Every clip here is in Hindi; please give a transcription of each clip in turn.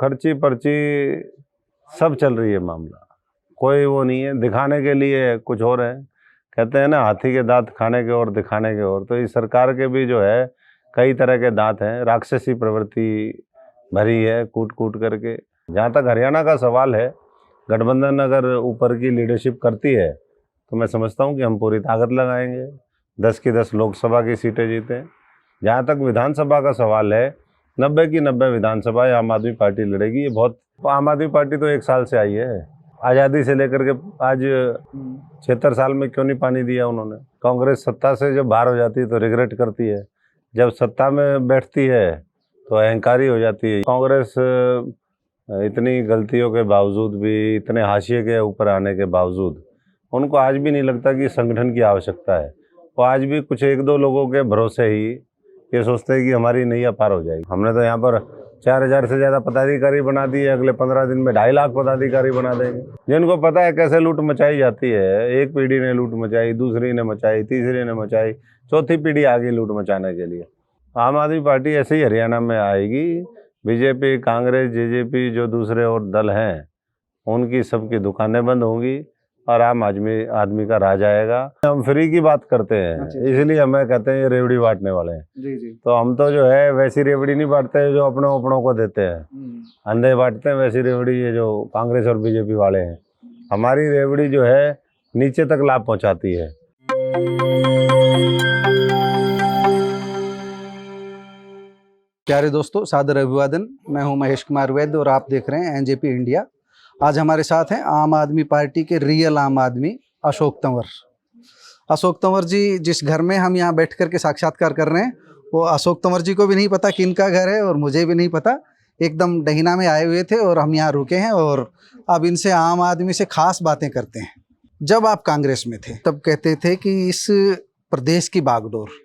खर्ची पर्ची सब चल रही है मामला, कोई वो नहीं है। दिखाने के लिए कुछ और है, कहते हैं ना हाथी के दांत खाने के और दिखाने के और। तो इस सरकार के भी जो है कई तरह के दांत हैं, राक्षसी प्रवृत्ति भरी है कूट कूट करके। जहाँ तक हरियाणा का सवाल है, गठबंधन अगर ऊपर की लीडरशिप करती है तो मैं समझता हूँ कि हम पूरी ताकत लगाएंगे, 10 की 10 लोकसभा की सीटें जीतें। जहाँ तक विधानसभा का सवाल है, 90 की 90 विधानसभा आम आदमी पार्टी लड़ेगी। ये बहुत, आम आदमी पार्टी तो 1 साल से आई है, आज़ादी से लेकर के आज 76 साल में क्यों नहीं पानी दिया उन्होंने। कांग्रेस सत्ता से जब बाहर हो जाती है तो रिग्रेट करती है, जब सत्ता में बैठती है तो अहंकारी हो जाती है। कांग्रेस इतनी गलतियों के बावजूद भी, इतने हाशिए के ऊपर आने के बावजूद, उनको आज भी नहीं लगता कि संगठन की आवश्यकता है। वो आज भी कुछ 1-2 लोगों के भरोसे ही ये सोचते हैं कि हमारी नैया पार हो जाएगी। हमने तो यहाँ पर 4000 से ज़्यादा पदाधिकारी बना दिए, अगले 15 दिन में 2.5 लाख पदाधिकारी बना देंगे, जिनको पता है कैसे लूट मचाई जाती है। एक पीढ़ी ने लूट मचाई, दूसरी ने मचाई, तीसरी ने मचाई, चौथी पीढ़ी आ गई लूट मचाने के लिए। आम आदमी पार्टी ऐसे ही हरियाणा में आएगी। बीजेपी, कांग्रेस, जेजेपी जो दूसरे और दल हैं, उनकी सबकी दुकानें बंद होंगी और आम आदमी का राज आएगा। हम फ्री की बात करते हैं, इसलिए हमें कहते हैं ये रेवड़ी बांटने वाले हैं। जी। तो हम तो जो है वैसी रेवड़ी नहीं बांटते जो अपनों को देते हैं, अंधे बांटते हैं वैसी रेवड़ी। ये जो कांग्रेस और बीजेपी वाले हैं, हमारी रेवड़ी जो है नीचे तक लाभ पहुंचाती है। प्यारे दोस्तों, सादर अभिवादन। मैं हूं महेश कुमार वैद्य और आप देख रहे हैं एनजेपी इंडिया। आज हमारे साथ हैं आम आदमी पार्टी के रियल आम आदमी अशोक तंवर। अशोक तंवर जी, जिस घर में हम यहाँ बैठ कर के साक्षात्कार कर रहे हैं, वो अशोक तंवर जी को भी नहीं पता किनका घर है और मुझे भी नहीं पता। एकदम डहीना में आए हुए थे और हम यहाँ रुके हैं और अब इनसे आम आदमी से खास बातें करते हैं। जब आप कांग्रेस में थे तब कहते थे कि इस प्रदेश की बागडोर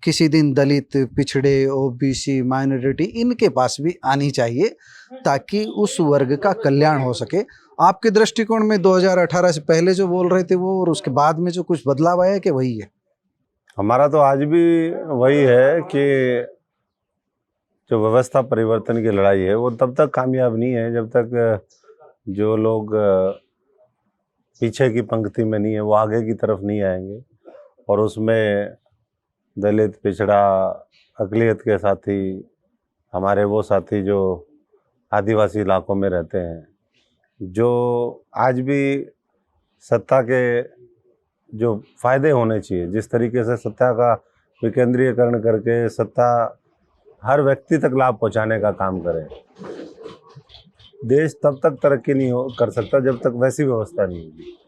किसी दिन दलित, पिछड़े, ओबीसी, माइनॉरिटी इनके पास भी आनी चाहिए ताकि उस वर्ग का कल्याण हो सके। आपके दृष्टिकोण में 2018 से पहले जो बोल रहे थे वो और उसके बाद में जो कुछ बदलाव आया कि वही है? हमारा तो आज भी वही है कि जो व्यवस्था परिवर्तन की लड़ाई है वो तब तक कामयाब नहीं है जब तक जो लोग पीछे की पंक्ति में नहीं है वो आगे की तरफ नहीं आएंगे। और उसमें दलित, पिछड़ा, अक़लियत के साथी, हमारे वो साथी जो आदिवासी इलाकों में रहते हैं, जो आज भी सत्ता के जो फ़ायदे होने चाहिए, जिस तरीके से सत्ता का विकेंद्रीकरण करके सत्ता हर व्यक्ति तक लाभ पहुंचाने का काम करें, देश तब तक तरक्की नहीं कर सकता जब तक वैसी व्यवस्था नहीं होगी।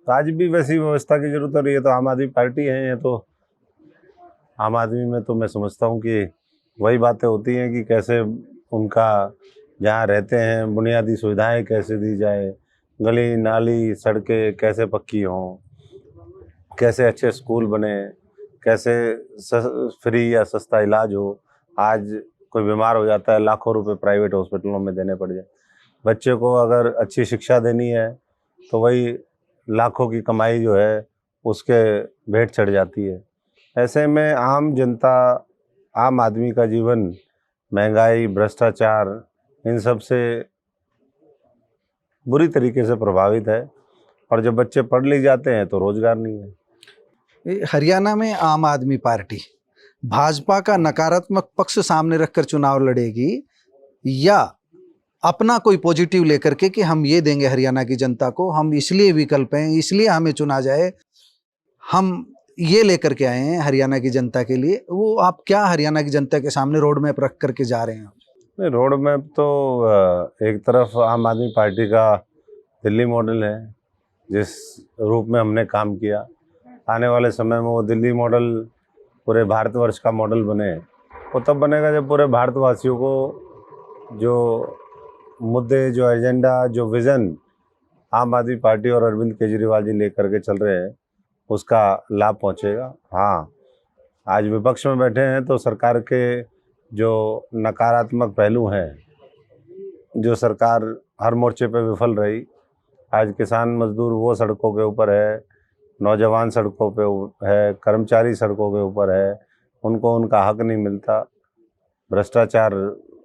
तो आज भी वैसी व्यवस्था की जरूरत है। ये तो आम आदमी पार्टी है, ये तो आम आदमी में तो मैं समझता हूँ कि वही बातें होती हैं कि कैसे उनका जहाँ रहते हैं बुनियादी सुविधाएं कैसे दी जाए, गली नाली सड़कें कैसे पक्की हों, कैसे अच्छे स्कूल बने, कैसे फ्री या सस्ता इलाज हो। आज कोई बीमार हो जाता है, लाखों रुपए प्राइवेट हॉस्पिटलों में देने पड़ जाए। बच्चे को अगर अच्छी शिक्षा देनी है तो वही लाखों की कमाई जो है उसके भेंट चढ़ जाती है। ऐसे में आम जनता, आम आदमी का जीवन महंगाई, भ्रष्टाचार, इन सब से बुरी तरीके से प्रभावित है। और जब बच्चे पढ़ लिख जाते हैं तो रोजगार नहीं है। हरियाणा में आम आदमी पार्टी भाजपा का नकारात्मक पक्ष सामने रखकर चुनाव लड़ेगी या अपना कोई पॉजिटिव लेकर के कि हम ये देंगे हरियाणा की जनता को, हम इसलिए विकल्प हैं, इसलिए हमें चुना जाए, हम ये लेकर के आए हैं हरियाणा की जनता के लिए, वो आप क्या हरियाणा की जनता के सामने रोड मैप रख करके जा रहे हैं? नहीं, रोड मैप तो एक तरफ आम आदमी पार्टी का दिल्ली मॉडल है, जिस रूप में हमने काम किया। आने वाले समय में वो दिल्ली मॉडल पूरे भारतवर्ष का मॉडल बने। वो तब बनेगा जब पूरे भारतवासियों को जो मुद्दे, जो एजेंडा, जो विज़न आम आदमी पार्टी और अरविंद केजरीवाल जी लेकर के चल रहे हैं उसका लाभ पहुंचेगा। हाँ, आज विपक्ष में बैठे हैं तो सरकार के जो नकारात्मक पहलू हैं, जो सरकार हर मोर्चे पे विफल रही, आज किसान मजदूर वो सड़कों के ऊपर है, नौजवान सड़कों पे है, कर्मचारी सड़कों के ऊपर है, उनको उनका हक नहीं मिलता, भ्रष्टाचार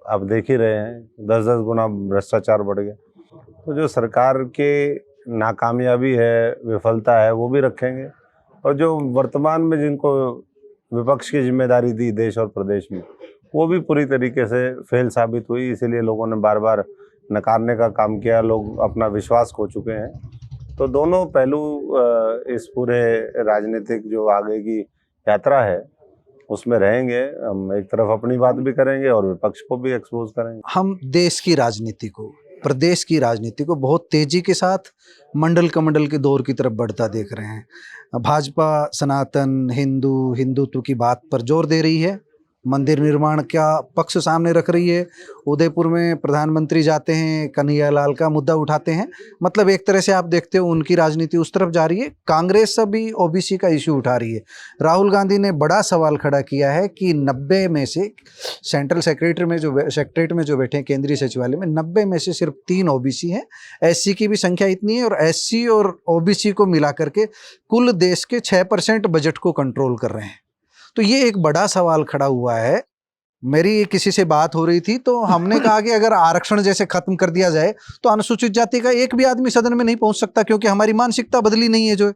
आप देख ही रहे हैं 10-10 गुना भ्रष्टाचार बढ़ गया। तो जो सरकार के नाकामयाबी है, विफलता है, वो भी रखेंगे, और जो वर्तमान में जिनको विपक्ष की जिम्मेदारी दी देश और प्रदेश में, वो भी पूरी तरीके से फेल साबित हुई। इसीलिए लोगों ने बार बार नकारने का काम किया, लोग अपना विश्वास खो चुके हैं। तो दोनों पहलू इस पूरे राजनीतिक जो आगे की यात्रा है उसमें रहेंगे। हम एक तरफ अपनी बात भी करेंगे और विपक्ष को भी एक्सपोज करेंगे। हम देश की राजनीति को, प्रदेश की राजनीति को बहुत तेजी के साथ मंडल कमंडल के दौर की तरफ बढ़ता देख रहे हैं। भाजपा सनातन हिंदुत्व की बात पर जोर दे रही है, मंदिर निर्माण का पक्ष सामने रख रही है। उदयपुर में प्रधानमंत्री जाते हैं, कन्हैयालाल का मुद्दा उठाते हैं। मतलब एक तरह से आप देखते हो उनकी राजनीति उस तरफ जा रही है। कांग्रेस अभी ओबीसी का इशू उठा रही है। राहुल गांधी ने बड़ा सवाल खड़ा किया है कि 90 में से सेंट्रल सेक्रेटरीट में जो बैठे हैं केंद्रीय सचिवालय में, 90 में से सिर्फ 3 ओबीसी हैं। एससी की भी संख्या इतनी है, और एससी और ओबीसी को मिला करके कुल देश के 6% बजट को कंट्रोल कर रहे हैं। तो ये एक बड़ा सवाल खड़ा हुआ है। मेरी किसी से बात हो रही थी तो हमने कहा कि अगर आरक्षण जैसे खत्म कर दिया जाए तो अनुसूचित जाति का एक भी आदमी सदन में नहीं पहुंच सकता, क्योंकि हमारी मानसिकता बदली नहीं है। जो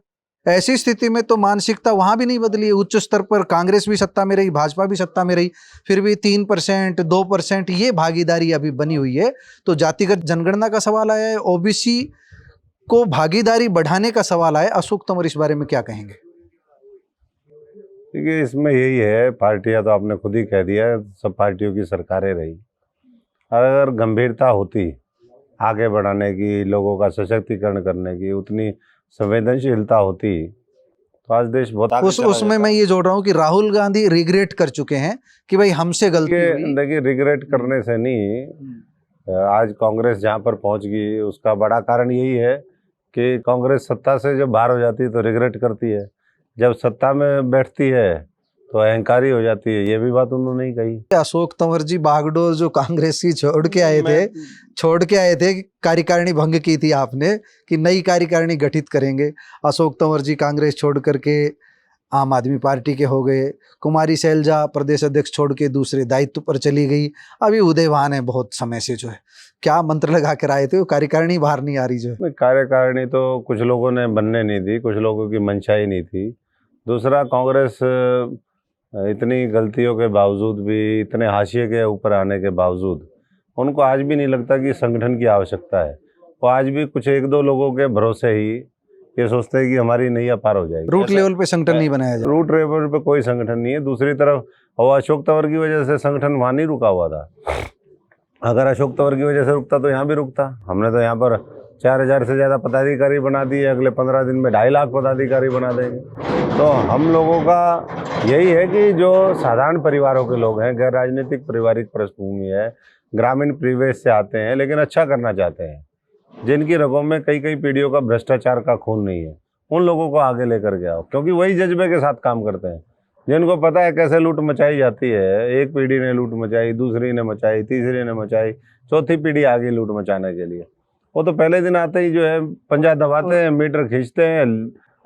ऐसी स्थिति में तो मानसिकता वहां भी नहीं बदली है। उच्च स्तर पर कांग्रेस भी सत्ता में रही, भाजपा भी सत्ता में रही, फिर भी 3%, 2% ये भागीदारी अभी बनी हुई है। तो जातिगत जनगणना का सवाल आया है, ओबीसी को भागीदारी बढ़ाने का सवाल आया। अशोक तंवर इस बारे में क्या कहेंगे? देखिए, इसमें यही है, पार्टियां तो आपने खुद ही कह दिया, सब पार्टियों की सरकारें रही। अगर गंभीरता होती आगे बढ़ाने की, लोगों का सशक्तिकरण करने की, उतनी संवेदनशीलता होती तो आज देश बहुत आगे चला उसमें जाता। मैं ये जोड़ रहा हूँ कि राहुल गांधी रिग्रेट कर चुके हैं कि भाई हमसे गलती हुई। देखिए, रिग्रेट करने से नहीं, आज कांग्रेस जहाँ पर पहुंच गई उसका बड़ा कारण यही है कि कांग्रेस सत्ता से जब बाहर हो जाती है तो रिग्रेट करती है, जब सत्ता में बैठती है तो अहंकारी हो जाती है। ये भी बात उन्होंने ही कही। अशोक तंवर जी बागडोर जो कांग्रेस की छोड़ के आए थे, कार्यकारिणी भंग की थी आपने कि नई कार्यकारिणी गठित करेंगे। अशोक तंवर जी कांग्रेस छोड़ करके आम आदमी पार्टी के हो गए। कुमारी शैलजा प्रदेश अध्यक्ष छोड़ के दूसरे दायित्व पर चली गई। अभी उदयवान है बहुत समय से। जो है क्या मंत्र लगा कर आए थे, वो कार्यकारिणी बाहर नहीं आ रही। जो है कार्यकारिणी तो कुछ लोगों ने बनने नहीं दी, कुछ लोगों की मंशा ही नहीं थी। दूसरा, कांग्रेस इतनी गलतियों के बावजूद भी, इतने हाशिए के ऊपर आने के बावजूद, उनको आज भी नहीं लगता कि संगठन की आवश्यकता है। वो आज भी कुछ 1-2 लोगों के भरोसे ही ये सोचते हैं कि हमारी नैया पार हो जाएगी। रूट लेवल पे संगठन नहीं बनाया जाए। रूट लेवल पे कोई संगठन नहीं है। दूसरी तरफ और अशोक तंवर की वजह से संगठन वहाँ नहीं रुका हुआ था। अगर अशोक तंवर की वजह से रुकता तो यहाँ भी रुकता। हमने तो यहाँ पर 4000 से ज़्यादा पदाधिकारी बना दिए, अगले 15 दिन में 2.5 लाख पदाधिकारी बना देंगे। तो हम लोगों का यही है कि जो साधारण परिवारों के लोग हैं, गैर राजनीतिक पारिवारिक पृष्ठभूमि है, ग्रामीण परिवेश से आते हैं लेकिन अच्छा करना चाहते हैं, जिनकी रगों में कई पीढ़ियों का भ्रष्टाचार का खून नहीं है, उन लोगों को आगे लेकर के आओ, क्योंकि वही जज्बे के साथ काम करते हैं। जिनको पता है कैसे लूट मचाई जाती है। एक पीढ़ी ने लूट मचाई, दूसरी ने मचाई, तीसरी ने मचाई, चौथी पीढ़ी आ गई लूट मचाने के लिए। वो तो पहले दिन आते ही जो है पंजा दबाते हैं, मीटर खींचते हैं,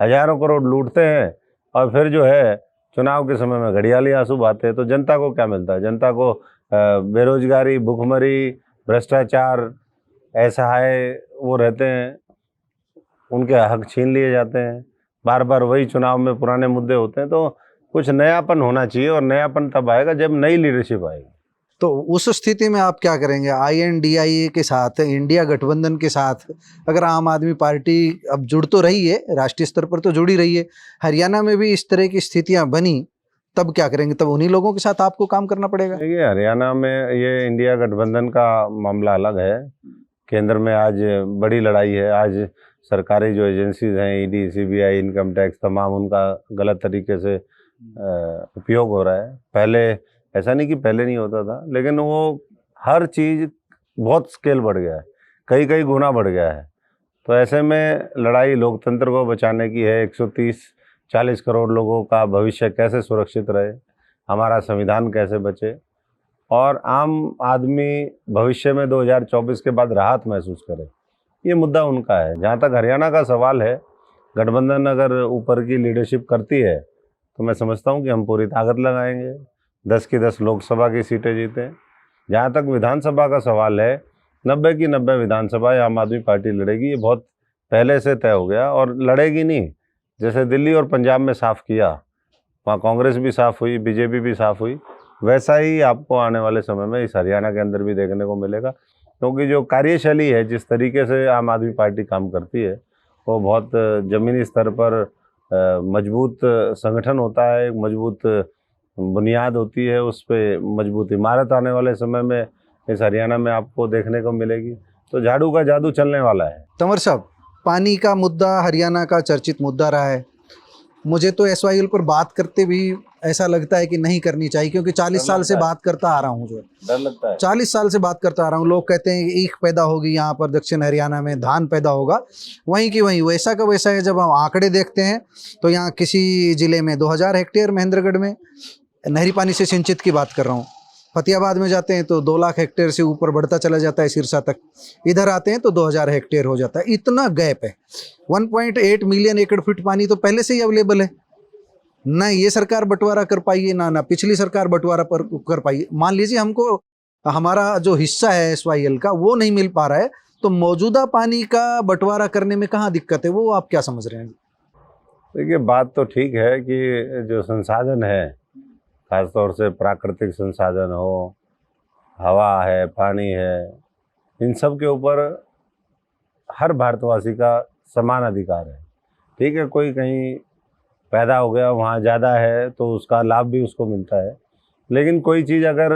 हजारों करोड़ लूटते हैं, और फिर जो है चुनाव के समय में घड़ियाली आंसू बहाते हैं। तो जनता को क्या मिलता है? जनता को बेरोजगारी, भुखमरी, भ्रष्टाचार, असहाय वो रहते हैं, उनके हक छीन लिए जाते हैं। बार बार वही चुनाव में पुराने मुद्दे होते हैं। तो कुछ नयापन होना चाहिए, और नयापन तब आएगा जब नई लीडरशिप आएगी। तो उस स्थिति में आप क्या करेंगे? INDIA के साथ, इंडिया गठबंधन के साथ अगर आम आदमी पार्टी अब जुड़ तो रही है, राष्ट्रीय स्तर पर तो जुड़ी रही है, हरियाणा में भी इस तरह की स्थितियां बनी, तब क्या करेंगे? तब उन्हीं लोगों के साथ आपको काम करना पड़ेगा। देखिए, हरियाणा में ये इंडिया गठबंधन का मामला अलग है। केंद्र में आज बड़ी लड़ाई है। आज सरकारी जो एजेंसीज हैं, ED, CBI, इनकम टैक्स, तमाम उनका गलत तरीके से उपयोग हो रहा है। पहले ऐसा नहीं कि पहले नहीं होता था, लेकिन वो हर चीज़ बहुत स्केल बढ़ गया है, कई गुना बढ़ गया है। तो ऐसे में लड़ाई लोकतंत्र को बचाने की है। 130-40 करोड़ लोगों का भविष्य कैसे सुरक्षित रहे, हमारा संविधान कैसे बचे, और आम आदमी भविष्य में 2024 के बाद राहत महसूस करे, ये मुद्दा उनका है। जहाँ तक हरियाणा का सवाल है, गठबंधन अगर ऊपर की लीडरशिप करती है तो मैं समझता हूँ कि हम पूरी ताकत लगाएंगे, 10 की 10 लोकसभा की सीटें जीतें, जहाँ तक विधानसभा का सवाल है, 90 की 90 विधानसभा आम आदमी पार्टी लड़ेगी, ये बहुत पहले से तय हो गया। और लड़ेगी नहीं, जैसे दिल्ली और पंजाब में साफ किया, वहाँ कांग्रेस भी साफ हुई, बीजेपी भी साफ हुई, वैसा ही आपको आने वाले समय में इस हरियाणा के अंदर भी देखने को मिलेगा। क्योंकि जो कार्यशैली है, जिस तरीके से आम आदमी पार्टी काम करती है, वो बहुत ज़मीनी स्तर पर मजबूत संगठन होता है, एक मजबूत बुनियाद होती है, उस पर मजबूत इमारत आने वाले समय में इस हरियाणा में आपको देखने को मिलेगी। तो झाड़ू का जादू चलने वाला है। तंवर साहब, पानी का मुद्दा हरियाणा का चर्चित मुद्दा रहा है। मुझे तो एसवाईएल पर बात करते भी ऐसा लगता है कि नहीं करनी चाहिए, क्योंकि 40 साल से बात करता आ रहा हूँ, जो डर लगता है। 40 साल से बात करता आ रहा हूँ। लोग कहते हैं ईख पैदा होगी यहाँ पर दक्षिण हरियाणा में, धान पैदा होगा, वहीं की वहीं वैसा का वैसा है। जब हम आंकड़े देखते हैं तो यहाँ किसी ज़िले में 2000 हेक्टेयर, महेंद्रगढ़ में नहरी पानी से सिंचित की बात कर रहा हूँ, फतेहाबाद में जाते हैं तो 2 लाख हेक्टेयर से ऊपर बढ़ता चला जाता है सिरसा तक, इधर आते हैं तो 2000 हेक्टेयर हो जाता है। इतना गैप है। 1.8 मिलियन एकड़ फीट पानी तो पहले से ही अवेलेबल है। ना ये सरकार बंटवारा कर पाई है, ना पिछली सरकार बंटवारा पर कर पाई है। मान लीजिए हमको हमारा जो हिस्सा है एसवाईएल का वो नहीं मिल पा रहा है, तो मौजूदा पानी का बंटवारा करने में कहाँ दिक्कत है, वो आप क्या समझ रहे हैं? देखिए, बात तो ठीक है कि जो संसाधन है, खासतौर से प्राकृतिक संसाधन हो, हवा है, पानी है, इन सब के ऊपर हर भारतवासी का समान अधिकार है। ठीक है, कोई कहीं पैदा हो गया, वहाँ ज़्यादा है तो उसका लाभ भी उसको मिलता है, लेकिन कोई चीज़ अगर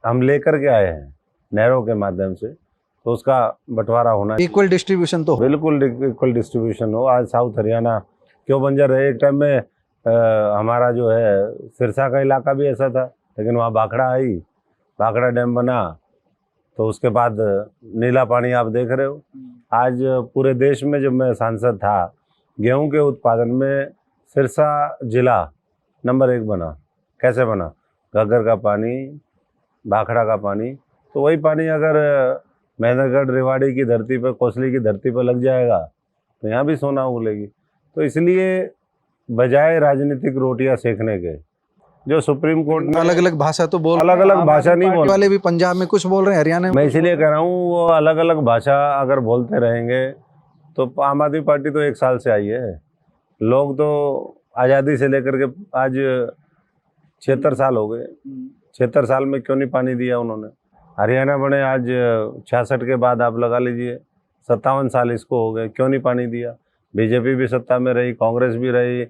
हम लेकर के आए हैं नहरों के माध्यम से, तो उसका बंटवारा होना, इक्वल डिस्ट्रीब्यूशन तो बिल्कुल इक्वल डिस्ट्रीब्यूशन हो। आज साउथ हरियाणा क्यों बंजर है? एक टाइम में हमारा जो है सिरसा का इलाका भी ऐसा था, लेकिन वहाँ भाखड़ा आई, भाखड़ा डैम बना, तो उसके बाद नीला पानी आप देख रहे हो। आज पूरे देश में जब मैं सांसद था, गेहूं के उत्पादन में सिरसा जिला नंबर 1 बना। कैसे बना? घग्गर का पानी, भाखड़ा का पानी। तो वही पानी अगर महेंद्रगढ़, रेवाड़ी की धरती पर, कोसली की धरती पर लग जाएगा तो यहाँ भी सोना उगलेगी। तो इसलिए बजाय राजनीतिक रोटियां सेकने के, जो सुप्रीम कोर्ट ने अलग अलग भाषा तो बोल, अलग अलग भाषा नहीं बोल वाले भी पंजाब में कुछ बोल रहे हैं, हरियाणा में। मैं इसीलिए कह रहा हूँ, वो अलग अलग भाषा अगर बोलते रहेंगे तो आम आदमी पार्टी तो 1 साल से आई है। लोग तो आज़ादी से लेकर के आज 76 साल हो गए। 76 साल में क्यों नहीं पानी दिया उन्होंने? हरियाणा बने आज 66 के बाद आप लगा लीजिए 57 साल इसको हो गए, क्यों नहीं पानी दिया? बीजेपी भी सत्ता में रही, कांग्रेस भी रही,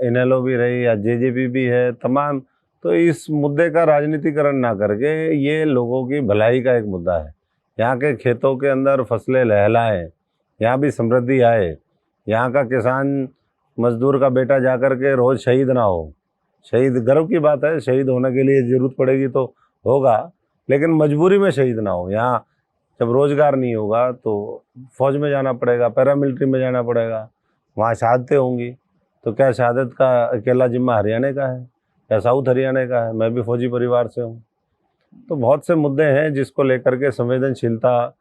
इनेलो भी रही, या जेजेपी भी है, तमाम। तो इस मुद्दे का राजनीतिकरण ना करके ये लोगों की भलाई का एक मुद्दा है। यहाँ के खेतों के अंदर फसलें लहलाएं, यहाँ भी समृद्धि आए, यहाँ का किसान मजदूर का बेटा जाकर के रोज़ शहीद ना हो। शहीद गर्व की बात है, शहीद होने के लिए ज़रूरत पड़ेगी तो होगा, लेकिन मजबूरी में शहीद ना हो। यहाँ जब रोज़गार नहीं होगा तो फौज में जाना पड़ेगा, पैरामिलिट्री में जाना पड़ेगा, वहाँ शहादतें होंगी। तो क्या शहादत का अकेला जिम्मा हरियाणा का है या साउथ हरियाणा का है? मैं भी फौजी परिवार से हूँ। तो बहुत से मुद्दे हैं जिसको लेकर के संवेदनशीलता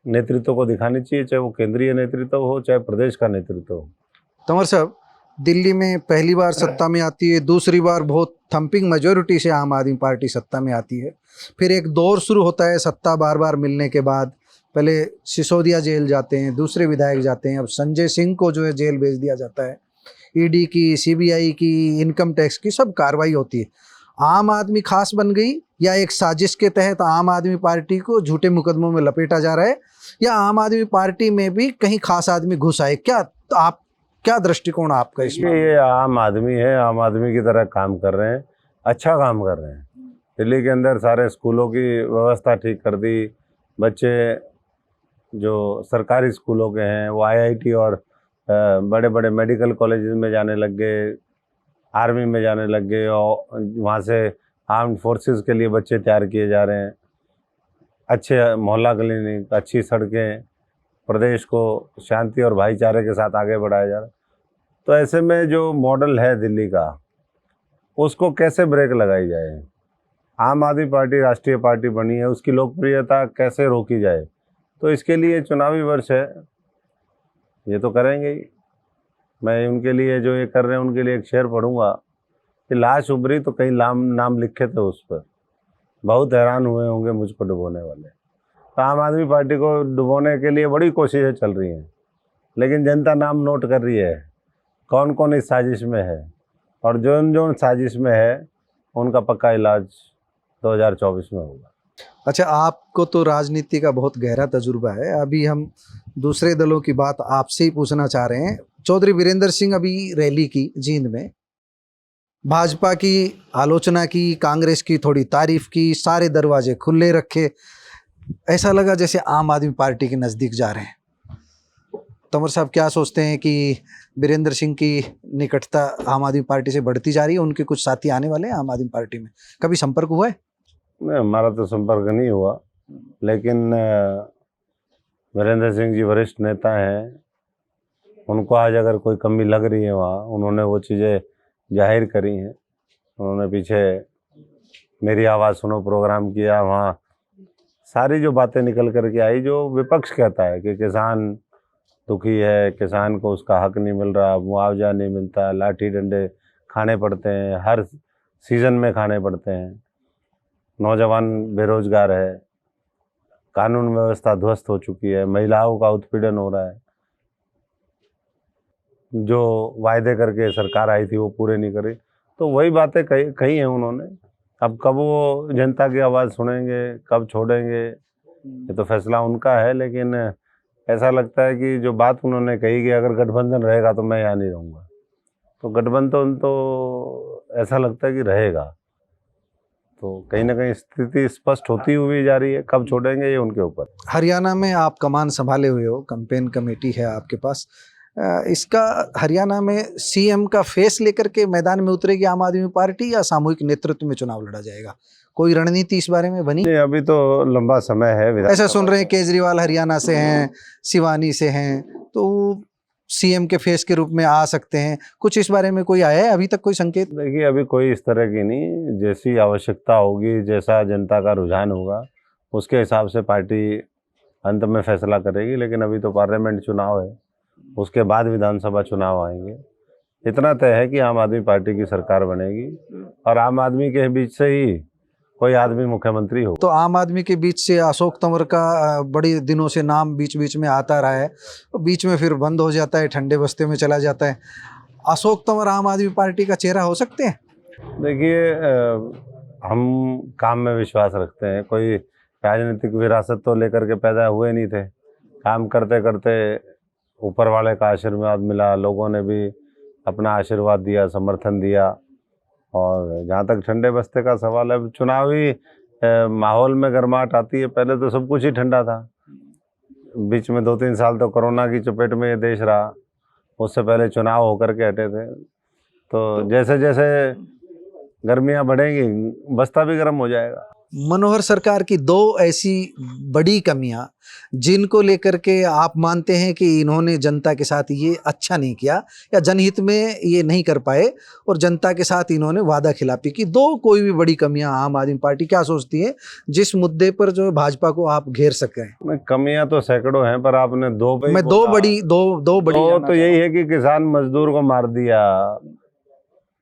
नेतृत्व को दिखानी चाहिए, चाहे वो केंद्रीय नेतृत्व हो, चाहे प्रदेश का नेतृत्व हो। तंवर साहब, दिल्ली में पहली बार सत्ता में आती है, दूसरी बार बहुत थम्पिंग मेजोरिटी से आम आदमी पार्टी सत्ता में आती है, फिर एक दौर शुरू होता है सत्ता बार बार मिलने के बाद। पहले सिसोदिया जेल जाते हैं, दूसरे विधायक जाते हैं, अब संजय सिंह को जो है जेल भेज दिया जाता है। ईडी की, सीबीआई की, इनकम टैक्स की सब कार्रवाई होती है। आम आदमी खास बन गई, या एक साजिश के तहत आम आदमी पार्टी को झूठे मुकदमों में लपेटा जा रहा है, या आम आदमी पार्टी में भी कहीं खास आदमी घुस आए? क्या तो आप, क्या दृष्टिकोण आपका इसमें? ये आम आदमी है, आम आदमी की तरह काम कर रहे हैं, अच्छा काम कर रहे हैं। दिल्ली के अंदर सारे स्कूलों की व्यवस्था ठीक कर दी। बच्चे जो सरकारी स्कूलों के हैं वो आईआईटी और बड़े बड़े मेडिकल कॉलेजेस में जाने लग गए, आर्मी में जाने लग गए, और वहाँ से आर्म्ड फोर्सेस के लिए बच्चे तैयार किए जा रहे हैं। अच्छे मोहल्ला क्लिनिक, अच्छी सड़कें, प्रदेश को शांति और भाईचारे के साथ आगे बढ़ाया जा रहा है। तो ऐसे में जो मॉडल है दिल्ली का, उसको कैसे ब्रेक लगाई जाए? आम आदमी पार्टी राष्ट्रीय पार्टी बनी है, उसकी लोकप्रियता कैसे रोकी जाए? तो इसके लिए चुनावी वर्ष है, ये तो करेंगे ही। मैं उनके लिए जो ये कर रहे हैं उनके लिए एक शेर पढ़ूंगा कि लाश उभरी तो कई नाम लिखे थे उस पर, बहुत हैरान हुए होंगे मुझको डुबोने वाले। तो आम आदमी पार्टी को डुबोने के लिए बड़ी कोशिशें चल रही हैं, लेकिन जनता नाम नोट कर रही है कौन कौन इस साजिश में है, और जो साजिश में है उनका पक्का इलाज 2024 में होगा। अच्छा, आपको तो राजनीति का बहुत गहरा तजुर्बा है। अभी हम दूसरे दलों की बात आपसे ही पूछना चाह रहे हैं। चौधरी वीरेंद्र सिंह अभी रैली की जींद में, भाजपा की आलोचना की, कांग्रेस की थोड़ी तारीफ की, सारे दरवाजे खुले रखे, ऐसा लगा जैसे आम आदमी पार्टी के नज़दीक जा रहे हैं। तंवर साहब क्या सोचते हैं कि वीरेंद्र सिंह की निकटता आम आदमी पार्टी से बढ़ती जा रही है? उनके कुछ साथी आने वाले हैं आम आदमी पार्टी में, कभी संपर्क हुआ है? नहीं, हमारा तो संपर्क नहीं हुआ, लेकिन वीरेंद्र सिंह जी वरिष्ठ नेता हैं, उनको आज अगर कोई कमी लग रही है वहाँ, उन्होंने वो चीज़ें जाहिर करी हैं। उन्होंने पीछे मेरी आवाज़ सुनो प्रोग्राम किया, वहाँ सारी जो बातें निकल कर के आई, जो विपक्ष कहता है कि किसान दुखी है, किसान को उसका हक नहीं मिल रहा, मुआवजा नहीं मिलता, लाठी डंडे खाने पड़ते हैं, हर सीज़न में खाने पड़ते हैं, नौजवान बेरोजगार है, कानून व्यवस्था ध्वस्त हो चुकी है, महिलाओं का उत्पीड़न हो रहा है, जो वायदे करके सरकार आई थी वो पूरे नहीं करे। तो वही बातें कही हैं उन्होंने। अब कब वो जनता की आवाज़ सुनेंगे, कब छोड़ेंगे, ये तो फैसला उनका है। लेकिन ऐसा लगता है कि जो बात उन्होंने कही कि अगर गठबंधन रहेगा तो मैं यहाँ नहीं रहूँगा, तो गठबंधन तो ऐसा लगता है कि रहेगा। तो कहीं ना कहीं स्थिति स्पष्ट होती हुई जा रही है, कब छोड़ेंगे ये उनके ऊपर। हरियाणा में आप कमान संभाले हुए हो, कैंपेन कमेटी है आपके पास। इसका हरियाणा में सीएम का फेस लेकर के मैदान में उतरेगी आम आदमी पार्टी, या सामूहिक नेतृत्व में चुनाव लड़ा जाएगा? कोई रणनीति इस बारे में बनी? नहीं, अभी तो लंबा समय है। ऐसा सुन रहे हैं केजरीवाल हरियाणा से हैं, सिवानी से हैं, तो सीएम के फेस के रूप में आ सकते हैं। कुछ इस बारे में कोई आया है अभी तक कोई संकेत? देखिए, अभी कोई इस तरह की नहीं, जैसी आवश्यकता होगी, जैसा जनता का रुझान होगा, उसके हिसाब से पार्टी अंत में फैसला करेगी। लेकिन अभी तो पार्लियामेंट चुनाव है, उसके बाद विधानसभा चुनाव आएंगे। इतना तय है कि आम आदमी पार्टी की सरकार बनेगी, और आम आदमी के बीच से ही कोई आदमी मुख्यमंत्री हो। तो आम आदमी के बीच से अशोक तंवर का बड़े दिनों से नाम बीच बीच में आता रहा है, तो बीच में फिर बंद हो जाता है, ठंडे बस्ते में चला जाता है। अशोक तंवर आम आदमी पार्टी का चेहरा हो सकते हैं? देखिए, हम काम में विश्वास रखते हैं, कोई राजनीतिक विरासत तो लेकर के पैदा हुए नहीं थे। काम करते करते ऊपर वाले का आशीर्वाद मिला, लोगों ने भी अपना आशीर्वाद दिया, समर्थन दिया। और जहाँ तक ठंडे बस्ते का सवाल है, चुनावी माहौल में गर्माहट आती है। पहले तो सब कुछ ही ठंडा था, बीच में 2-3 साल तो कोरोना की चपेट में ये देश रहा, उससे पहले चुनाव होकर के हटे थे। तो जैसे जैसे गर्मियाँ बढ़ेंगी, बस्ता भी गर्म हो जाएगा। मनोहर सरकार की दो ऐसी बड़ी कमियां जिनको लेकर के आप मानते हैं कि इन्होंने जनता के साथ ये अच्छा नहीं किया, या जनहित में ये नहीं कर पाए और जनता के साथ इन्होंने वादा खिलाफी की, दो कोई भी बड़ी कमियां आम आदमी पार्टी क्या सोचती है जिस मुद्दे पर जो भाजपा को आप घेर सकें? कमियां तो सैकड़ों हैं, पर आपने दो पे ही मैं दो बड़ी तो यही है कि किसान मजदूर को मार दिया,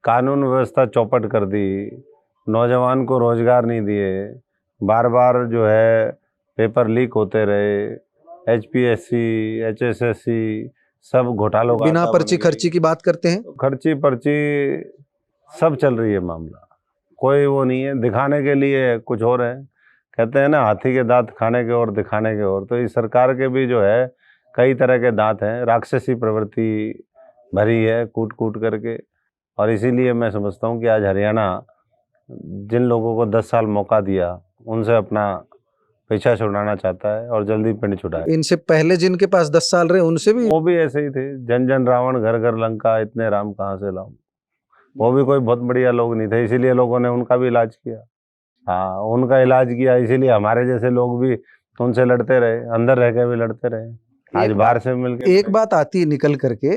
कानून व्यवस्था चौपट कर दी, नौजवान को रोजगार नहीं दिए, बार बार जो है पेपर लीक होते रहे, HPSC, HSSC सब घोटालों का बिना अड्डा पर्ची बन खर्ची गई। की बात करते हैं। खर्ची पर्ची सब चल रही है मामला, कोई वो नहीं है। दिखाने के लिए कुछ और है, कहते हैं ना, हाथी के दांत खाने के और दिखाने के और। तो इस सरकार के भी जो है कई तरह के दांत हैं, राक्षसी प्रवृत्ति भरी है कूट कूट करके। और इसीलिए मैं समझता हूँ कि आज हरियाणा जिन लोगों को 10 साल मौका दिया, उनसे अपना पीछा छुड़ाना चाहता है, और जल्दी पिंड छुड़ाए। इनसे पहले जिनके पास 10 साल रहे उनसे भी वो भी ऐसे ही थे, जन जन रावण घर घर लंका, इतने राम कहाँ से लाऊं। वो भी कोई बहुत बढ़िया लोग नहीं थे, इसीलिए लोगों ने उनका भी इलाज किया। हाँ, उनका इलाज किया, इसीलिए हमारे जैसे लोग भी उनसे लड़ते रहे, अंदर रह के भी लड़ते रहे, आज बाहर से मिलकर। एक बात आती है निकल करके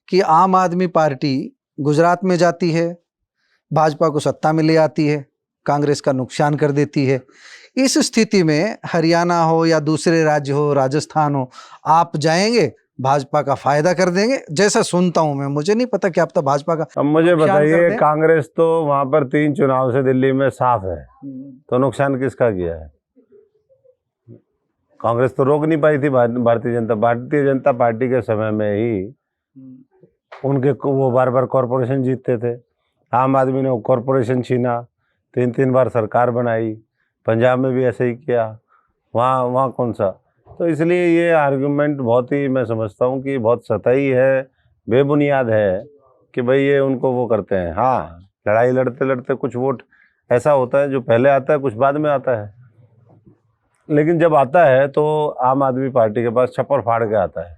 कि आम आदमी पार्टी गुजरात में जाती है, भाजपा को सत्ता में ले आती है, कांग्रेस का नुकसान कर देती है। इस स्थिति में हरियाणा हो या दूसरे राज्य हो, राजस्थान हो, आप जाएंगे भाजपा का फायदा कर देंगे, जैसा सुनता हूं मैं, मुझे नहीं पता क्या पता भाजपा का अब मुझे नुकसान कर बताइए, दें। कांग्रेस तो वहां पर 3 चुनाव से दिल्ली में साफ है, तो नुकसान किसका किया है? कांग्रेस तो रोक नहीं पाई थी भारतीय जनता पार्टी के समय में ही उनके वो बार बार कॉरपोरेशन जीतते थे। आम आदमी ने वो कॉरपोरेशन छीना, 3 बार सरकार बनाई, पंजाब में भी ऐसे ही किया, वहाँ वहाँ कौन सा। तो इसलिए ये आर्गुमेंट बहुत ही, मैं समझता हूँ कि बहुत सतही है, बेबुनियाद है कि भाई ये उनको वो करते हैं। हाँ, लड़ाई लड़ते लड़ते कुछ वोट ऐसा होता है जो पहले आता है, कुछ बाद में आता है, लेकिन जब आता है तो आम आदमी पार्टी के पास छप्पर फाड़ के आता है।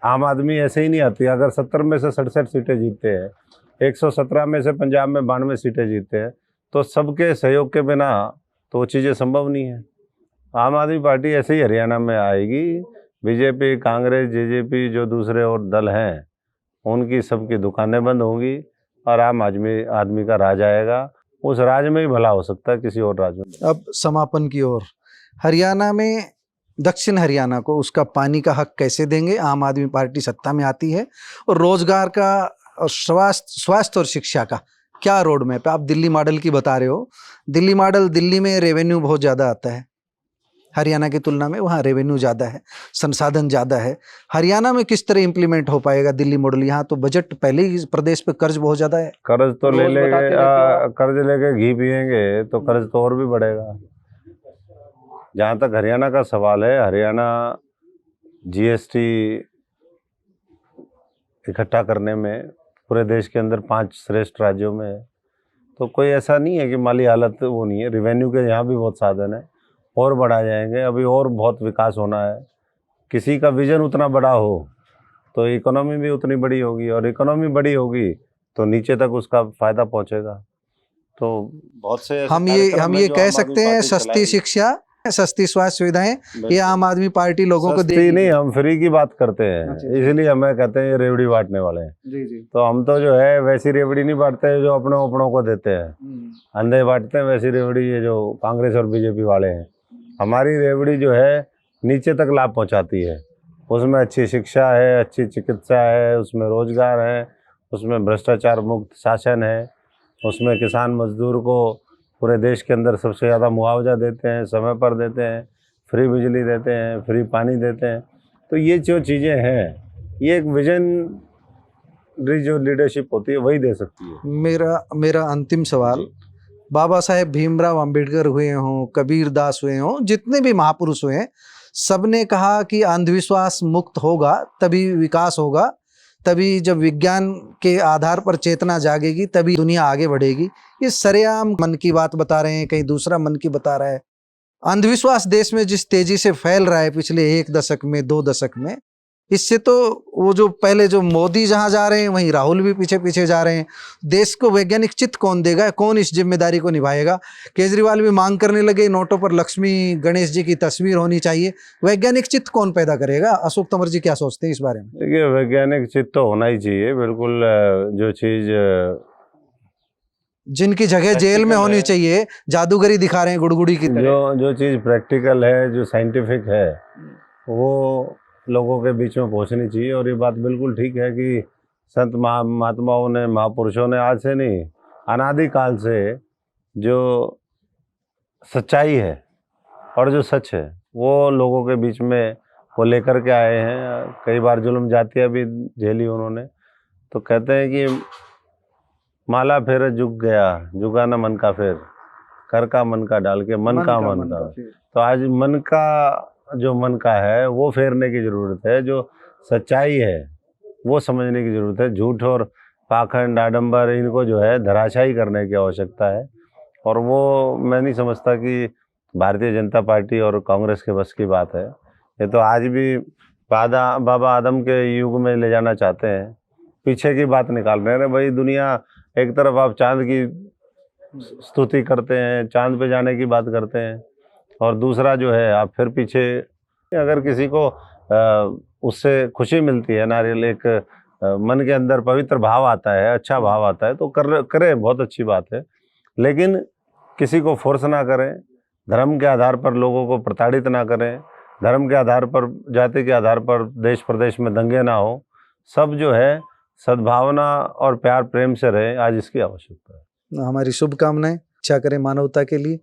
आम आदमी ऐसे ही नहीं आती। अगर 70 में से 67 सीटें जीतते हैं, 117 में से पंजाब में 92 सीटें जीतते हैं, तो सबके सहयोग के बिना तो वो चीज़ें संभव नहीं है। आम आदमी पार्टी ऐसे ही हरियाणा में आएगी। बीजेपी, कांग्रेस, जेजेपी जो दूसरे और दल हैं, उनकी सबकी दुकानें बंद होंगी और आम आदमी का राज आएगा। उस राज में ही भला हो सकता है, किसी और राज में। अब समापन की ओर, हरियाणा में, दक्षिण हरियाणा को उसका पानी का हक कैसे देंगे? आम आदमी पार्टी सत्ता में आती है, और रोजगार का और स्वास्थ्य और शिक्षा का क्या रोड मैप है? आप दिल्ली मॉडल की बता रहे हो, दिल्ली मॉडल, दिल्ली में रेवेन्यू बहुत ज़्यादा आता है, हरियाणा की तुलना में वहाँ रेवेन्यू ज़्यादा है, संसाधन ज़्यादा है। हरियाणा में किस तरह इंप्लीमेंट हो पाएगा दिल्ली मॉडल? यहाँ तो बजट पहले ही प्रदेश पे कर्ज बहुत ज़्यादा है। कर्ज तो ले रोज लेंगे, बताते रहते हो। कर्ज लेके घी पियेंगे तो कर्ज तो और भी बढ़ेगा। जहाँ तक हरियाणा का सवाल है, हरियाणा जीएसटी इकट्ठा करने में पूरे देश के अंदर 5 श्रेष्ठ राज्यों में है। तो कोई ऐसा नहीं है कि माली हालत वो नहीं है। रिवेन्यू के यहाँ भी बहुत साधन है, और बढ़ा जाएंगे, अभी और बहुत विकास होना है। किसी का विजन उतना बड़ा हो तो इकोनॉमी भी उतनी बड़ी होगी, और इकोनॉमी बड़ी होगी तो नीचे तक उसका फायदा पहुंचेगा। तो बहुत से ऐसे हम कार्यक्रम हैं ये जो कह आम आदमी सकते हैं, पार्टी सस्ती चलाएगी। शिक्षा, सस्ती स्वास्थ्य सुविधाएं, ये बिल्कुल। आम आदमी पार्टी लोगों को सस्ती देगी। नहीं, हम फ्री की बात करते हैं, अच्छा, इसलिए हमें कहते हैं ये रेवड़ी बांटने वाले हैं। जी जी। तो हम तो जो है वैसी रेवड़ी नहीं बांटते हैं जो अपनों को देते हैं, अंधे बांटते हैं वैसी रेवड़ी, ये जो कांग्रेस और बीजेपी वाले हैं। हमारी रेवड़ी जो है नीचे तक लाभ पहुंचाती है, उसमें अच्छी शिक्षा है, अच्छी चिकित्सा है, उसमें रोजगार है, उसमें भ्रष्टाचार मुक्त शासन है, उसमें किसान मजदूर को पूरे देश के अंदर सबसे ज़्यादा मुआवजा देते हैं, समय पर देते हैं, फ्री बिजली देते हैं, फ्री पानी देते हैं। तो ये जो चीज़ें हैं, ये एक विजन जो लीडरशिप होती है वही दे सकती है। मेरा अंतिम सवाल, बाबा साहेब भीमराव अंबेडकर हुए हों, कबीर दास हुए हों, जितने भी महापुरुष हुए हैं, सबने कहा कि अंधविश्वास मुक्त होगा तभी विकास होगा, तभी जब विज्ञान के आधार पर चेतना जागेगी तभी दुनिया आगे बढ़ेगी। ये सरेआम मन की बात बता रहे हैं, कहीं दूसरा मन की बता रहा है। अंधविश्वास देश में जिस तेजी से फैल रहा है पिछले 1 दशक में, 2 दशक में, इससे तो वो जो पहले जो मोदी जहां जा रहे हैं वहीं राहुल भी पीछे पीछे जा रहे हैं। देश को वैज्ञानिक चित्त कौन देगा? कौन इस जिम्मेदारी को निभाएगा? केजरीवाल भी मांग करने लगे नोटों पर लक्ष्मी गणेश जी की तस्वीर होनी चाहिए। वैज्ञानिक चित्त कौन पैदा करेगा? अशोक तंवर जी क्या सोचते हैं इस बारे में? देखिए, वैज्ञानिक चित्त तो होना ही चाहिए, बिल्कुल। जो चीज़ जिनकी जगह जेल में होनी चाहिए, जादूगरी दिखा रहे हैं गुड़गुड़ी की तरह। जो चीज़ प्रैक्टिकल है, जो साइंटिफिक है, वो लोगों के बीच में पहुंचनी चाहिए। और ये बात बिल्कुल ठीक है कि संत महात्माओं ने, महापुरुषों ने आज से नहीं, अनादिकाल से जो सच्चाई है और जो सच है वो लोगों के बीच में वो लेकर के आए हैं। कई बार जुल्म जातियाँ भी झेली उन्होंने। तो कहते हैं कि माला फेर जुग गया, जुगा न मन का फेर, कर का मन का डाल के मन का तो आज मन का जो मन का है वो फेरने की ज़रूरत है। जो सच्चाई है वो समझने की ज़रूरत है। झूठ और पाखंड, आडंबर, इनको जो है धराशायी करने की आवश्यकता है। और वो मैं नहीं समझता कि भारतीय जनता पार्टी और कांग्रेस के बस की बात है। ये तो आज भी बाबा आदम के युग में ले जाना चाहते हैं, पीछे की बात निकाल रहे हैं। भाई दुनिया, एक तरफ आप चांद की स्तुति करते हैं, चांद पे जाने की बात करते हैं, और दूसरा जो है आप फिर पीछे। अगर किसी को उससे खुशी मिलती है, नारियल एक मन के अंदर पवित्र भाव आता है, अच्छा भाव आता है, तो करे, बहुत अच्छी बात है। लेकिन किसी को फोर्स ना करें, धर्म के आधार पर लोगों को प्रताड़ित ना करें, धर्म के आधार पर, जाति के आधार पर देश प्रदेश में दंगे ना हो, सब जो है सद्भावना और प्यार प्रेम से रहे, आज इसकी आवश्यकता है। हमारी शुभकामनाएं, इच्छा करें मानवता के लिए।